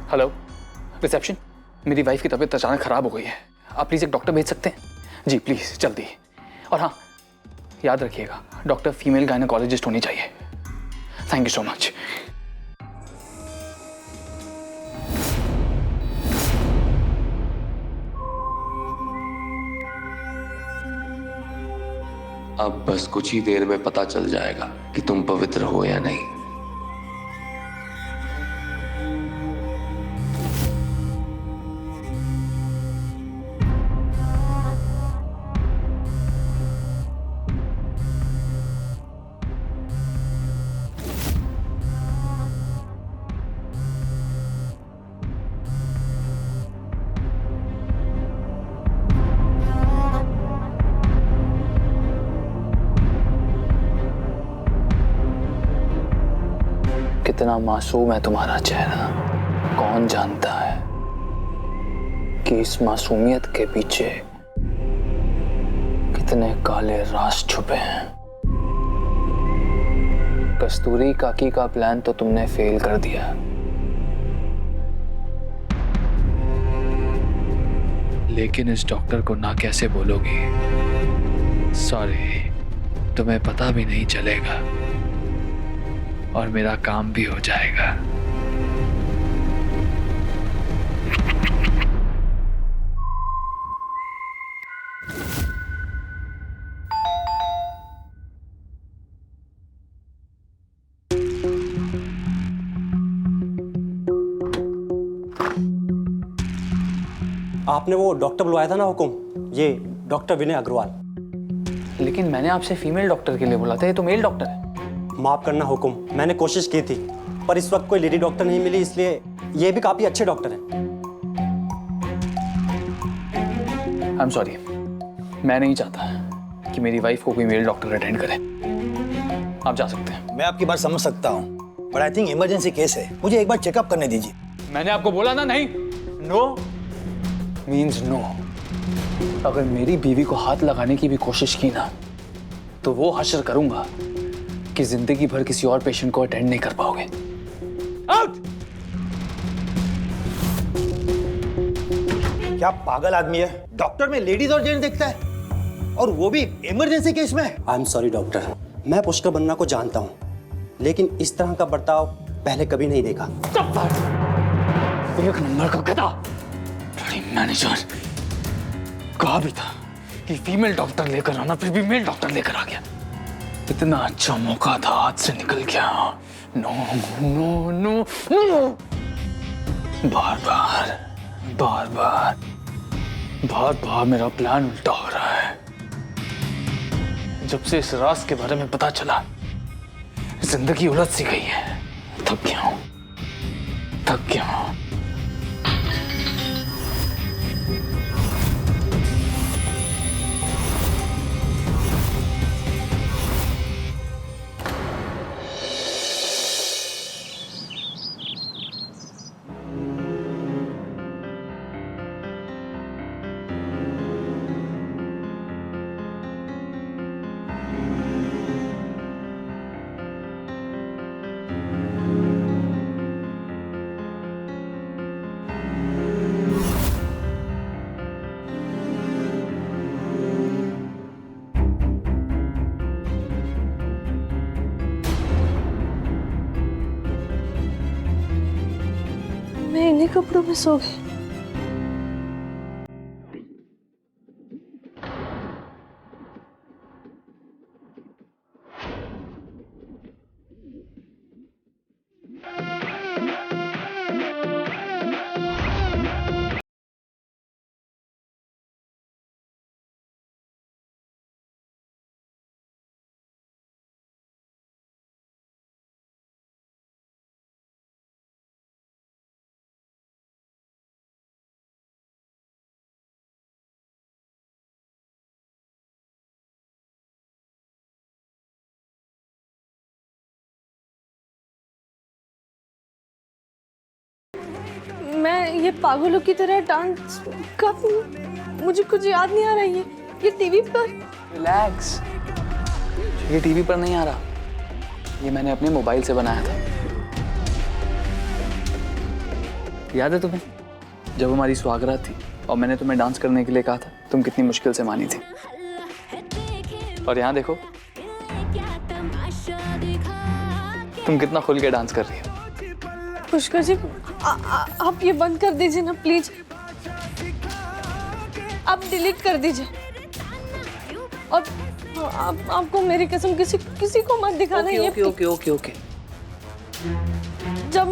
Hello reception, मेरी wife की तबीयत अचानक खराब हो गई है, आप प्लीज़ एक डॉक्टर भेज सकते हैं? जी प्लीज़ जल्दी। और हाँ, याद रखिएगा डॉक्टर फीमेल गायनेकोलॉजिस्ट होनी चाहिए। Thank you so much. अब बस कुछ ही देर में पता चल जाएगा कि तुम पवित्र हो या नहीं। कितना मासूम है तुम्हारा चेहरा, कौन जानता है कि इस मासूमियत के पीछे कितने काले राज छुपे हैं। कस्तूरी काकी का प्लान तो तुमने फेल कर दिया, लेकिन इस डॉक्टर को ना कैसे बोलोगी? सॉरी, तुम्हें पता भी नहीं चलेगा और मेरा काम भी हो जाएगा। आपने वो डॉक्टर बुलवाया था ना हुकुम, ये डॉक्टर विनय अग्रवाल। लेकिन मैंने आपसे फीमेल डॉक्टर के लिए बोला था, ये तो मेल डॉक्टर है। माफ करना हुकुम, मैंने कोशिश की थी पर इस वक्त कोई लेडी डॉक्टर नहीं मिली, इसलिए ये भी काफी अच्छे डॉक्टर हैं। आई एम सॉरी, मैं नहीं चाहता कि मेरी वाइफ को कोई मेल डॉक्टर अटेंड करे। आप जा सकते हैं। मैं आपकी बात समझ सकता हूँ, पर आई थिंक इमरजेंसी केस है, मुझे एक बार चेकअप करने दीजिए। मैंने आपको बोला ना, नहीं। No means no. अगर मेरी बीवी को हाथ लगाने की भी कोशिश की ना, तो वो हश्र करूंगा कि जिंदगी भर किसी और पेशेंट को अटेंड नहीं कर पाओगे। आउट! क्या पागल आदमी है, डॉक्टर में लेडीज और जेंट्स देखता है, और वो भी इमरजेंसी केस में। आई एम सॉरी डॉक्टर, मैं पुष्कर बन्ना को जानता हूँ, लेकिन इस तरह का बर्ताव पहले कभी नहीं देखा। एक नंबर का गधा, मैनेजर। कहा भी था कि फीमेल डॉक्टर लेकर आना, फिर भी मेल डॉक्टर लेकर आ गया। इतना अच्छा मौका था, हाथ से निकल गया। No no no no. बार बार बार बार बार बार मेरा प्लान उल्टा हो रहा है। जब से इस राज के बारे में पता चला, जिंदगी उलझ सी गई है। थक गया हूं, थक गया हूं। मैं इन्हीं कपड़ों में सो गई। मैं ये पागलों की तरह डांस कब, मुझे कुछ याद नहीं आ रहा है। ये टीवी पर। रिलैक्स, ये टीवी पर नहीं आ रहा, ये मैंने अपने मोबाइल से बनाया था। याद है तुम्हें जब हमारी सुहागरात थी और मैंने तुम्हें डांस करने के लिए कहा था, तुम कितनी मुश्किल से मानी थी। और यहाँ देखो तुम कितना खुल के डांस कर रही हो। पुष्कर जी आप ये बंद कर दीजिए ना प्लीज। आप डिलीट कर दीजिए और आपको मेरी कसम किसी को मत दिखाना। ओके। जब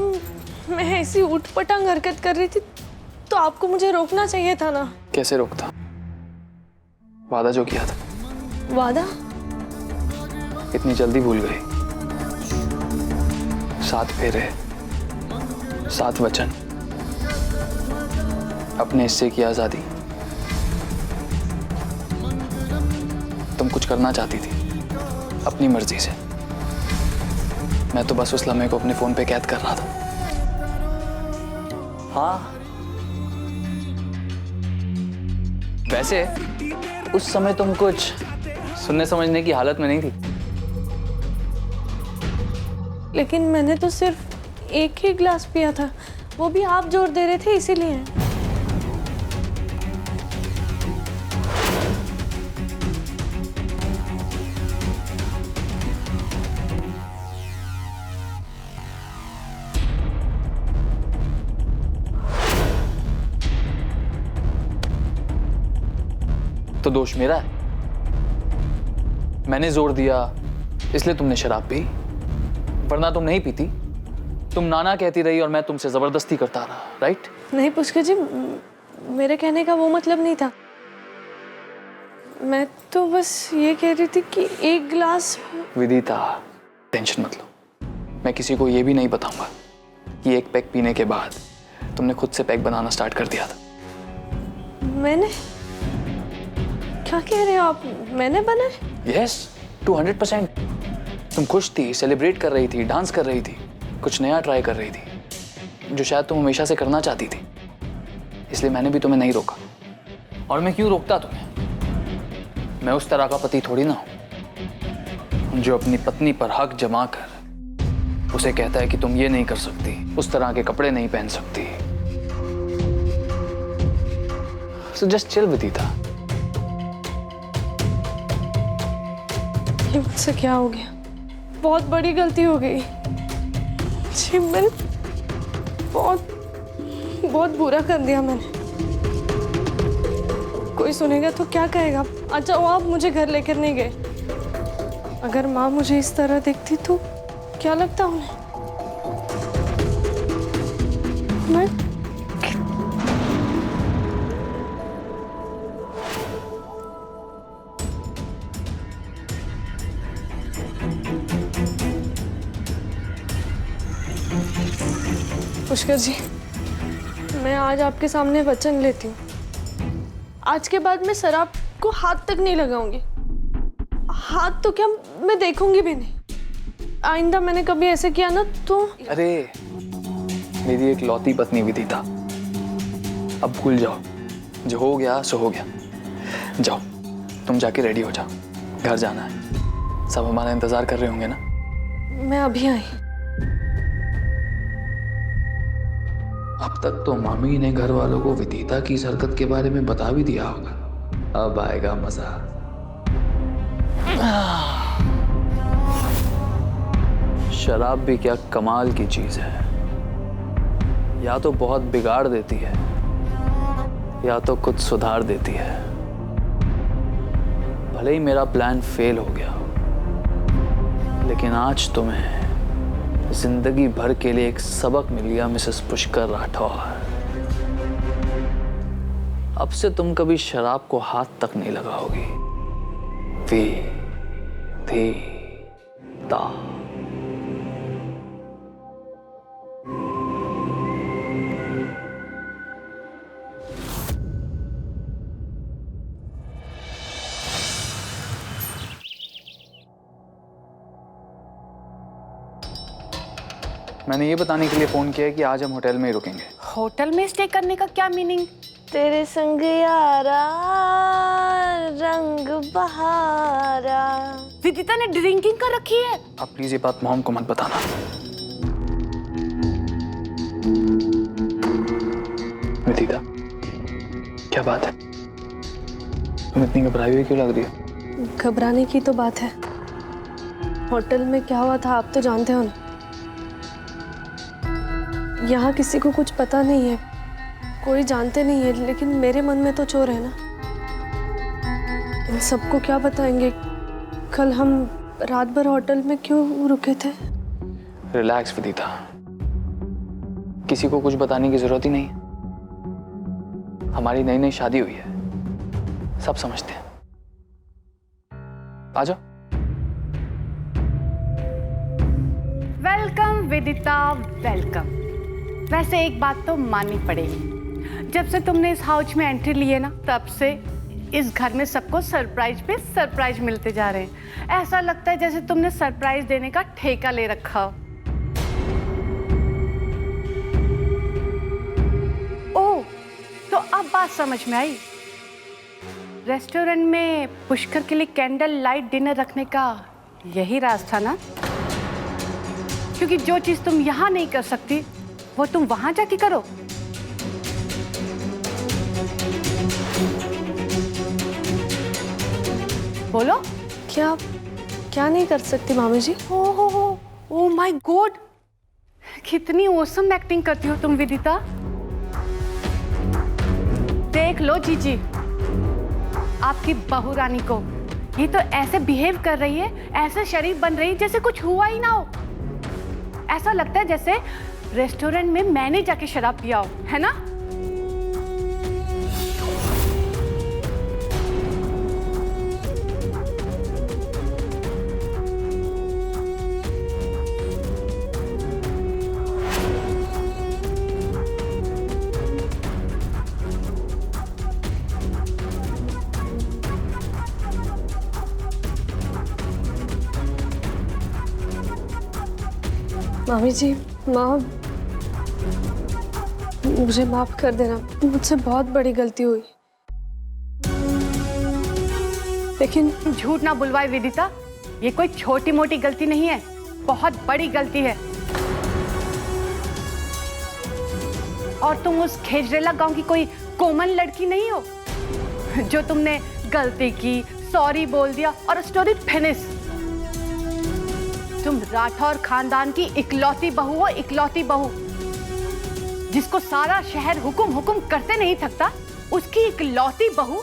मैं ऐसी उठपटांग हरकत कर रही थी तो आपको मुझे रोकना चाहिए था ना। कैसे रोकता? वादा जो किया था। वादा? इतनी जल्दी भूल गई। 7 फेरे, 7 वचन, अपने हिस्से की आजादी। तुम कुछ करना चाहती थी अपनी मर्जी से, मैं तो बस उस लम्हे को अपने फोन पे कैद कर रहा था। हाँ, वैसे उस समय तुम कुछ सुनने समझने की हालत में नहीं थी। लेकिन मैंने तो सिर्फ एक ही गिलास पिया था, वो भी आप जोर दे रहे थे इसीलिए। तो दोष मेरा है, मैंने जोर दिया इसलिए तुमने शराब पी, वरना तुम नहीं पीती। तुम नाना कहती रही और मैं तुमसे जबरदस्ती करता रहा, राइट? नहीं पुष्कर जी, मेरे कहने का वो मतलब नहीं था। मैं तो बस ये कह रही थी कि एक गिलास। विदिता, टेंशन मत लो, मैं किसी को ये भी नहीं बताऊंगा कि एक पैक पीने के बाद तुमने खुद से पैक बनाना स्टार्ट कर दिया था। मैंने? क्या कह रहे हो आप? मैंने बनाए? यस, 200%। तुम खुश थी, सेलिब्रेट कर रही थी, डांस कर रही थी, कुछ नया ट्राई कर रही थी जो शायद तुम हमेशा से करना चाहती थी। इसलिए मैंने भी तुम्हें नहीं रोका। और मैं क्यों रोकता तुम्हें? मैं उस तरह का पति थोड़ी ना हूं जो अपनी पत्नी पर हक जमा कर उसे कहता है कि तुम ये नहीं कर सकती, उस तरह के कपड़े नहीं पहन सकती। So just chill, विदिता। ये मुझसे क्या हो गया? बहुत बड़ी गलती हो गई जी। मैंने बहुत बुरा कर दिया मैंने। कोई सुनेगा तो क्या कहेगा? अच्छा वो आप मुझे घर लेकर नहीं गए। अगर माँ मुझे इस तरह देखती तो क्या लगता उन्हें? मैं पुष्कर जी, मैं आज आपके सामने वचन लेती हूँ, आज के बाद मैं शराब को हाथ तक नहीं लगाऊंगी। हाथ तो क्या, मैं देखूंगी भी नहीं। आइंदा मैंने कभी ऐसे किया ना तो। अरे मेरी एक लौती पत्नी विदिता, अब भूल जाओ, जो हो गया सो हो गया। जाओ तुम जाके रेडी हो जाओ, घर जाना है। सब हमारा इंतजार कर रहे होंगे ना? मैं अभी आई। अब तक तो मामी ने घर वालों को विदिता की इस हरकत के बारे में बता भी दिया होगा। अब आएगा मजा। शराब भी क्या कमाल की चीज है, या तो बहुत बिगाड़ देती है या तो कुछ सुधार देती है। भले ही मेरा प्लान फेल हो गया, लेकिन आज तुम्हें जिंदगी भर के लिए एक सबक मिल गया मिसेस पुष्कर राठौर। अब से तुम कभी शराब को हाथ तक नहीं लगाओगी। विदिता। मैंने ये बताने के लिए फोन किया है कि आज हम होटल में ही रुकेंगे। होटल में स्टे करने का क्या मीनिंग? तेरे संग यारा रंग बहारा। विदिता ने ड्रिंकिंग कर रखी है। अब प्लीज ये बात मॉम को मत बताना। विदिता, क्या बात है? तुम इतनी घबराई हुई क्यों लग रही हो? घबराने की तो बात है, होटल में क्या हुआ था आप तो जानते हो ना। यहाँ किसी को कुछ पता नहीं है, कोई जानते नहीं है, लेकिन मेरे मन में तो चोर है ना। इन सबको क्या बताएंगे? कल हम रात भर होटल में क्यों रुके थे? रिलैक्स विदिता, किसी को कुछ बताने की जरूरत ही नहीं है। हमारी नई नई शादी हुई है, सब समझते हैं। आ जाओ। Welcome Vidita, welcome. वैसे एक बात तो माननी पड़ेगी, जब से तुमने इस हाउस में एंट्री ली है ना, तब से इस घर में सबको सरप्राइज पे सरप्राइज मिलते जा रहे हैं। ऐसा लगता है जैसे तुमने सरप्राइज देने का ठेका ले रखा हो। ओह, तो अब बात समझ में आई। रेस्टोरेंट में पुष्कर के लिए कैंडल लाइट डिनर रखने का यही राज था ना? क्योंकि जो चीज तुम यहां नहीं कर सकती वो तुम वहां जाके करो। बोलो। क्या नहीं कर सकती मामी जी? ओ माय गॉड, कितनी औसम एक्टिंग करती हो तुम विदिता। देख लो जीजी, आपकी बहू रानी को, ये तो ऐसे बिहेव कर रही है, ऐसे शरीफ बन रही है जैसे कुछ हुआ ही ना हो। ऐसा लगता है जैसे रेस्टोरेंट में मैंने जाके शराब पिया हो, है ना? मामी जी, माँ, मुझे माफ कर देना, मुझसे बहुत बड़ी गलती हुई। लेकिन झूठ ना बुलवाए विदिता, ये कोई छोटी मोटी गलती नहीं है, बहुत बड़ी गलती है। और तुम उस खेजरेला गांव की कोई कोमल लड़की नहीं हो जो तुमने गलती की, सॉरी बोल दिया और स्टोरी फिनिश। तुम राठौर खानदान की इकलौती बहू हो, इकलौती बहू, जिसको सारा शहर हुकुम हुकुम करते नहीं थकता। उसकी इकलौती बहू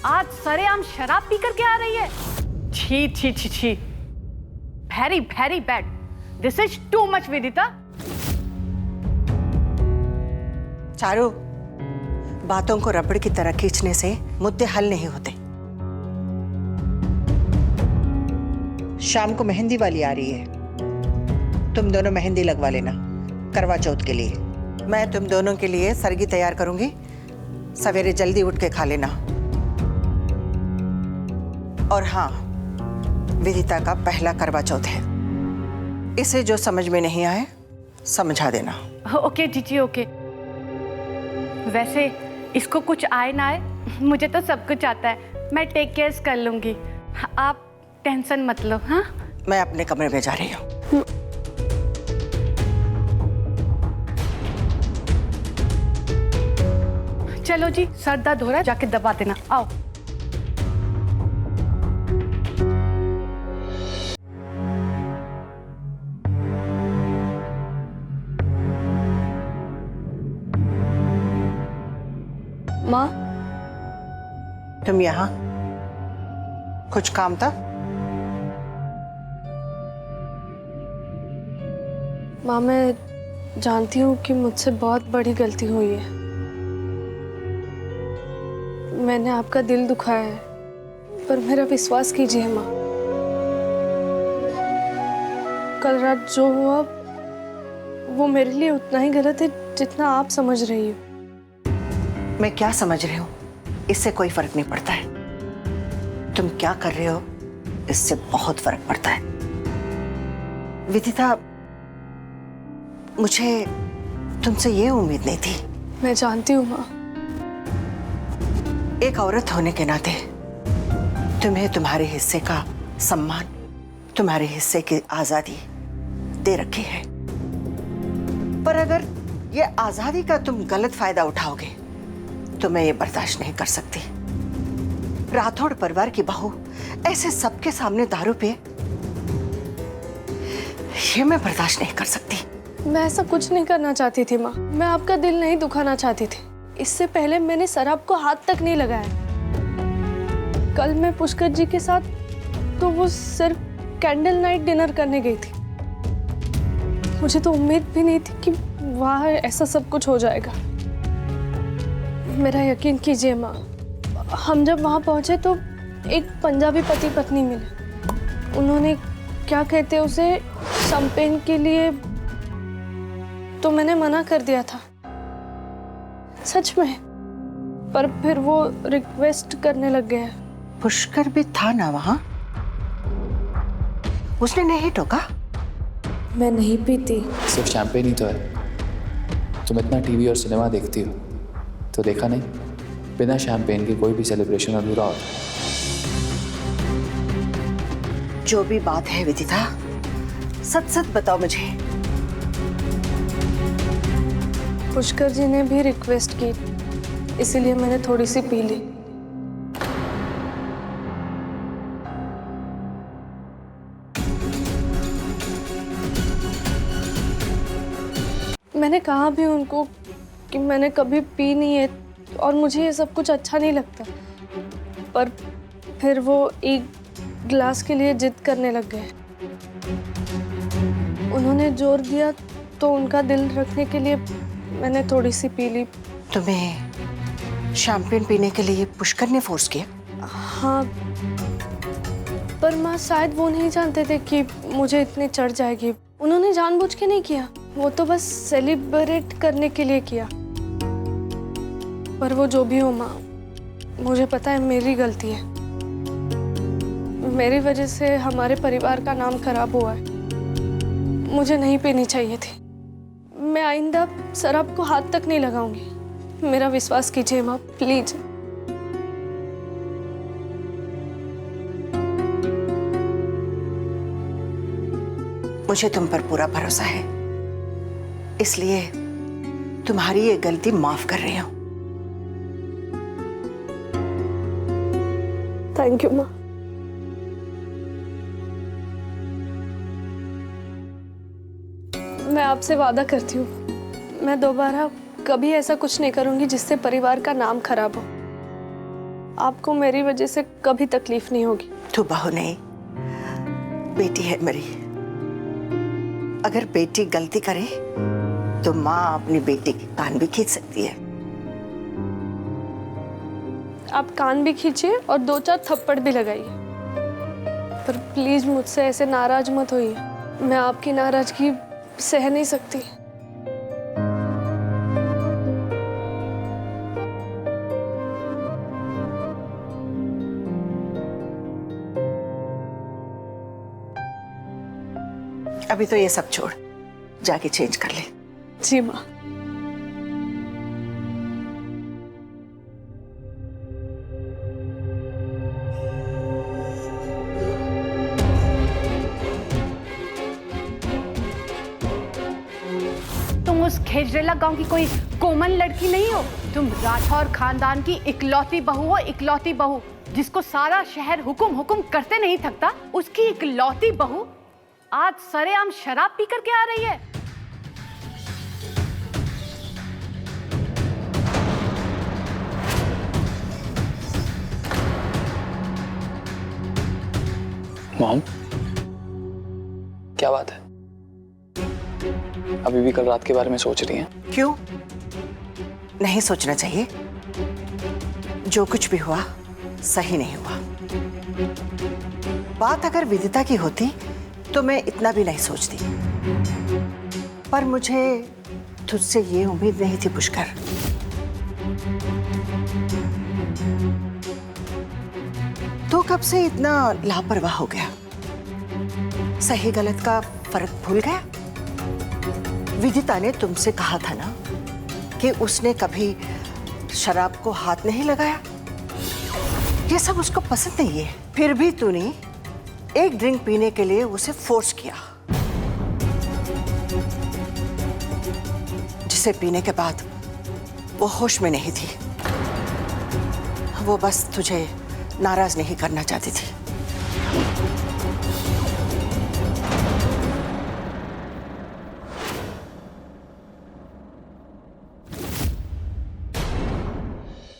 आज सरेआम शराब पी करके आ रही है। छी छी छी छी, very very bad, this is too much Vidita. Charu, बातों को रबड़ की तरह खींचने से मुद्दे हल नहीं होते। शाम को मेहंदी वाली आ रही है, तुम दोनों मेहंदी लगवा लेना करवा चौथ के लिए। मैं तुम दोनों के लिए सरगी तैयार करूंगी, सवेरे जल्दी उठ के खा लेना। और हाँ, विदिता का पहला करवा चौथ है, इसे जो समझ में नहीं आए समझा देना। ओके जीजी, ओके। वैसे इसको कुछ आए ना आए, मुझे तो सब कुछ आता है, मैं टेक केयर कर लूंगी, आप टेंशन मत लो। हाँ, मैं अपने कमरे में जा रही हूँ। चलो जी, सर दर्द हो रहा है, जाके दबा देना। आओ। माँ, तुम यहाँ कुछ काम था? माँ, मैं जानती हूँ कि मुझसे बहुत बड़ी गलती हुई है। मैंने आपका दिल दुखाया है, पर मेरा विश्वास कीजिए माँ, कल रात जो हुआ वो मेरे लिए उतना ही गलत है जितना आप समझ रही हो। मैं क्या समझ रही हूँ इससे कोई फर्क नहीं पड़ता है, तुम क्या कर रहे हो इससे बहुत फर्क पड़ता है। विदिता, मुझे तुमसे ये उम्मीद नहीं थी। मैं जानती हूँ माँ, एक औरत होने के नाते तुम्हें तुम्हारे हिस्से का सम्मान, तुम्हारे हिस्से की आजादी दे रखी है, पर अगर ये आजादी का तुम गलत फायदा उठाओगे तो मैं ये बर्दाश्त नहीं कर सकती। राठौड़ परिवार की बहू ऐसे सबके सामने दारू पिए, ये मैं बर्दाश्त नहीं कर सकती। मैं ऐसा कुछ नहीं करना चाहती थी माँ, मैं आपका दिल नहीं दुखाना चाहती थी। इससे पहले मैंने शराब को हाथ तक नहीं लगाया। कल मैं पुष्कर जी के साथ तो वो सिर्फ कैंडल नाइट डिनर करने गई थी। मुझे तो उम्मीद भी नहीं थी कि वहाँ ऐसा सब कुछ हो जाएगा। मेरा यकीन कीजिए माँ, हम जब वहाँ पहुँचे तो एक पंजाबी पति पत्नी मिले। उन्होंने क्या कहते उसे शैंपेन के लिए, तो मैंने मना कर दिया था सच में। पर फिर वो रिक्वेस्ट करने लग गए। पुष्कर भी था ना वहाँ? उसने नहीं टोका? मैं नहीं पीती। सिर्फ शैंपेन ही तो है। तुम इतना टीवी और सिनेमा देखती हो तो देखा नहीं, बिना शैंपेन के कोई भी सेलिब्रेशन अधूरा होता है। जो भी बात है विदिता, सच सच बताओ मुझे। पुष्कर जी ने भी रिक्वेस्ट की, इसीलिए मैंने थोड़ी सी पी ली। मैंने कहा भी उनको कि मैंने कभी पी नहीं है और मुझे ये सब कुछ अच्छा नहीं लगता, पर फिर वो एक गिलास के लिए जिद करने लग गए। उन्होंने जोर दिया तो उनका दिल रखने के लिए मैंने थोड़ी सी पी ली। तुम्हें शैंपेन पीने के लिए पुष्कर ने फोर्स किया? हाँ, पर माँ शायद वो नहीं जानते थे कि मुझे इतनी चढ़ जाएगी। उन्होंने जानबूझ के नहीं किया, वो तो बस सेलिब्रेट करने के लिए किया। पर वो जो भी हो माँ, मुझे पता है मेरी गलती है। मेरी वजह से हमारे परिवार का नाम खराब हुआ है। मुझे नहीं पीनी चाहिए थी। मैं आइंदा शराब को हाथ तक नहीं लगाऊंगी। मेरा विश्वास कीजिए माँ, प्लीज। मुझे तुम पर पूरा भरोसा है, इसलिए तुम्हारी ये गलती माफ कर रही हूं। थैंक यू माँ। मैं आपसे वादा करती हूँ, मैं दोबारा कभी ऐसा कुछ नहीं करूंगी जिससे परिवार का नाम खराब हो। आपको मेरी वजह से कभी तकलीफ नहीं होगी। तू बहू नहीं, बेटी है मेरी। अगर बेटी गलती करे तो माँ अपनी बेटी की कान भी खींच सकती है। आप कान भी खींचिए और 2-4 थप्पड़ भी लगाइए, पर प्लीज मुझसे ऐसे नाराज मत होइए। मैं आपकी नाराजगी सह नहीं सकती। अभी तो ये सब छोड़, जाके चेंज कर ले। जी माँ। तुम उस खेजरेला गांव की कोई कोमल लड़की नहीं हो। तुम राठौर खानदान की इकलौती बहू हो, इकलौती बहू, जिसको सारा शहर हुकुम हुकुम करते नहीं थकता। उसकी इकलौती बहू आज सरेआम शराब पी करके आ रही है। मॉम, क्या बात है? अभी भी कल रात के बारे में सोच रही हैं? क्यों नहीं सोचना चाहिए? जो कुछ भी हुआ सही नहीं हुआ। बात अगर विदिता की होती तो मैं इतना भी नहीं सोचती, पर मुझे तुझसे ये उम्मीद नहीं थी पुष्कर। तो कब से इतना लापरवाह हो गया? सही गलत का फर्क भूल गया? विदिता ने तुमसे कहा था ना कि उसने कभी शराब को हाथ नहीं लगाया। ये सब उसको पसंद नहीं है, फिर भी तूने एक ड्रिंक पीने के लिए उसे फोर्स किया, जिसे पीने के बाद वो होश में नहीं थी। वो बस तुझे नाराज नहीं करना चाहती थी।